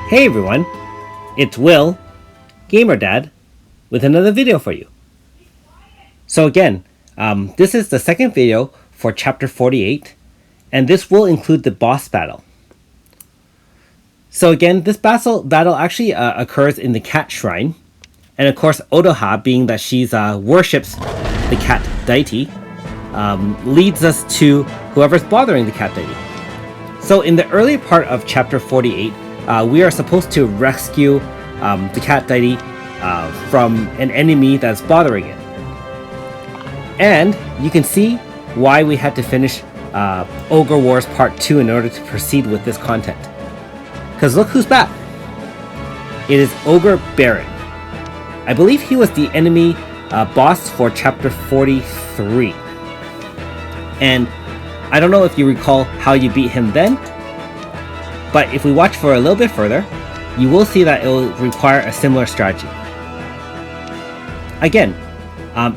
Hey everyone, it's Will, Gamer Dad, with another video for you. So again, this is the second video for chapter 48, and this will include the boss battle. So again, this battle actually occurs in the cat shrine, and of course Odoha, being that she's worships the cat deity, leads us to whoever's bothering the cat deity. So in the early part of chapter 48, we are supposed to rescue the cat deity from an enemy that's bothering it. And you can see why we had to finish Ogre Wars Part 2 in order to proceed with this content. Because look who's back! It is Ogre Baron. I believe he was the enemy boss for chapter 43. And I don't know if you recall how you beat him then, but if we watch for a little bit further, you will see that it will require a similar strategy. Again,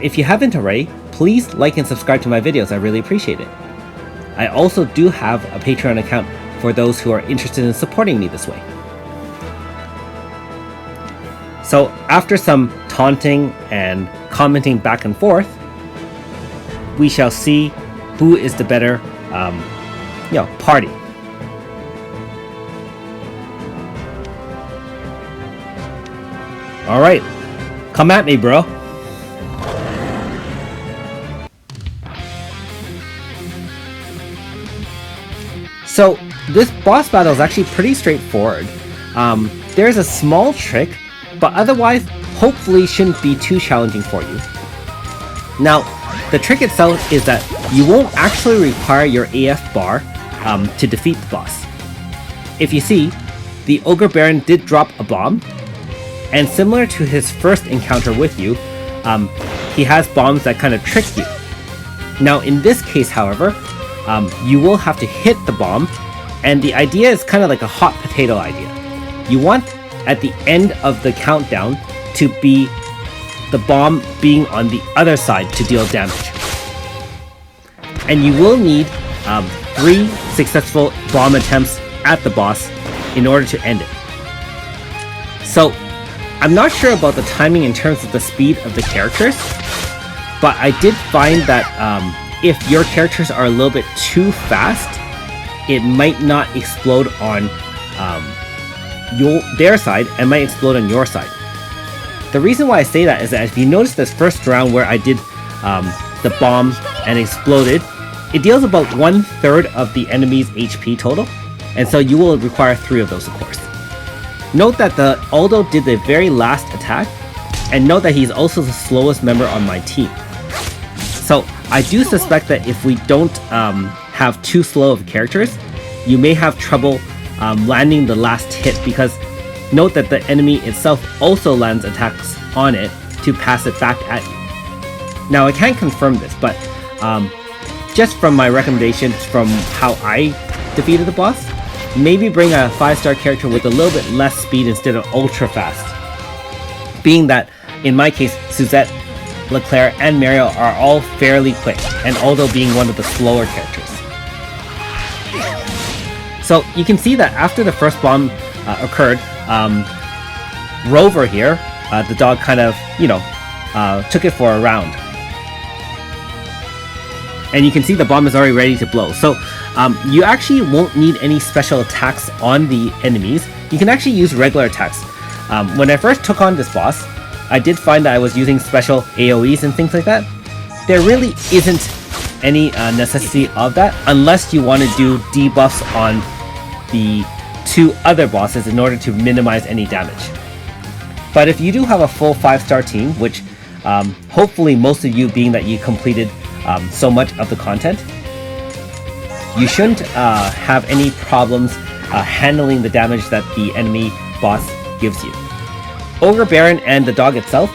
if you haven't already, please like and subscribe to my videos, I really appreciate it. I also do have a Patreon account for those who are interested in supporting me this way. So after some taunting and commenting back and forth, we shall see who is the better party. Alright, come at me, bro. So this boss battle is actually pretty straightforward. There's a small trick, but otherwise hopefully shouldn't be too challenging for you. Now, the trick itself is that you won't actually require your AF bar to defeat the boss. If you see, the Ogre Baron did drop a bomb, and similar to his first encounter with you, he has bombs that kind of trick you. Now in this case, however, you will have to hit the bomb, and the idea is kind of like a hot potato idea. You want at the end of the countdown to be the bomb being on the other side to deal damage. And you will need 3 successful bomb attempts at the boss in order to end it. So I'm not sure about the timing in terms of the speed of the characters, but I did find that if your characters are a little bit too fast, it might not explode on their side and might explode on your side. The reason why I say that is that if you notice this first round where I did the bomb and exploded, it deals about 1/3 of the enemy's HP total, and so you will require 3 of those, of course. Note that the Aldo did the very last attack, and note that he's also the slowest member on my team. So I do suspect that if we don't have too slow of characters, you may have trouble landing the last hit, because note that the enemy itself also lands attacks on it to pass it back at you. Now I can't confirm this, but just from my recommendations from how I defeated the boss, maybe bring a 5-star character with a little bit less speed instead of ultra fast. Being that, in my case, Suzette, Leclerc, and Mario are all fairly quick, and Aldo being one of the slower characters. So you can see that after the first bomb occurred, Rover here, the dog kind of, took it for a round. And you can see the bomb is already ready to blow. So you actually won't need any special attacks on the enemies. You can actually use regular attacks. When I first took on this boss, I did find that I was using special AoEs and things like that. There really isn't any necessity of that unless you want to do debuffs on the 2 other bosses in order to minimize any damage. But if you do have a full 5-star team, which hopefully most of you, being that you completed so much of the content, you shouldn't have any problems handling the damage that the enemy boss gives you. Ogre Baron and the dog itself,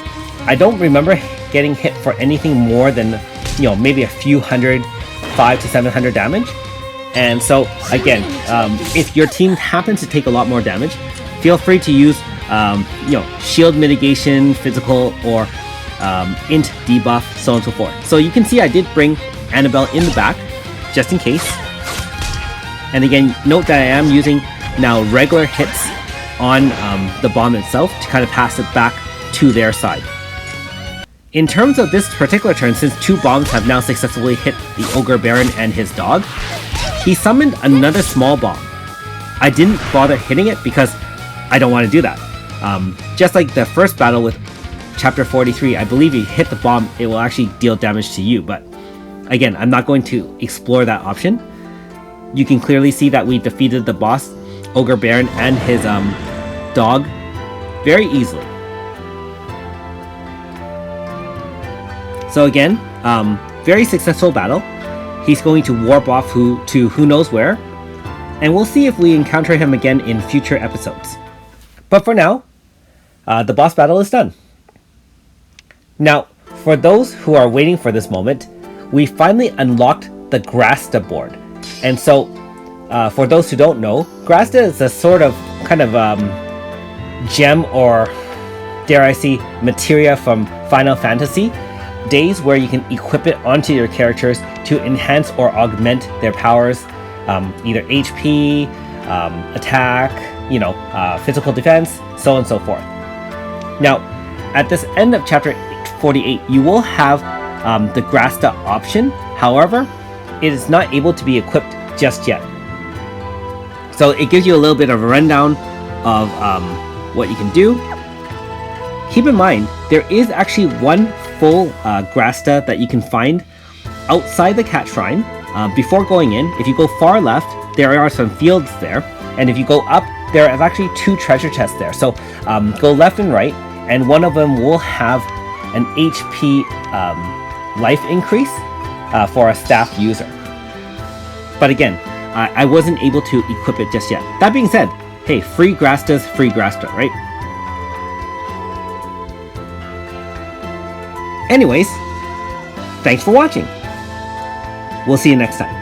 I don't remember getting hit for anything more than, maybe a few hundred, 500 to 700 damage. And so again, if your team happens to take a lot more damage, feel free to use shield mitigation, physical, or int debuff, so on and so forth. So you can see I did bring Annabelle in the back, just in case. And again, note that I am using now regular hits on the bomb itself to kind of pass it back to their side. In terms of this particular turn, since 2 bombs have now successfully hit the Ogre Baron and his dog, he summoned another small bomb. I didn't bother hitting it because I don't want to do that. Just like the first battle with Chapter 43, I believe if you hit the bomb, it will actually deal damage to you, but again, I'm not going to explore that option. You can clearly see that we defeated the boss, Ogre Baron, and his dog very easily. So again, very successful battle. He's going to warp off to who knows where, and we'll see if we encounter him again in future episodes. But for now, the boss battle is done. Now, for those who are waiting for this moment, we finally unlocked the Grasta board. And so, for those who don't know, Grasta is a sort of kind of gem, or dare I say, materia from Final Fantasy days, where you can equip it onto your characters to enhance or augment their powers, either HP, attack, physical defense, so on and so forth. Now, at this end of chapter 48, you will have the Grasta option. However, it is not able to be equipped just yet. So it gives you a little bit of a rundown of what you can do. Keep in mind, there is actually one full Grasta that you can find outside the Cat Shrine. Before going in, if you go far left, there are some fields there. And if you go up, there are actually 2 treasure chests there. So go left and right, and one of them will have an HP life increase for a staff user. But again, I wasn't able to equip it just yet. That being said, hey, free Grasta's free Grasta, right? Anyways, thanks for watching. We'll see you next time.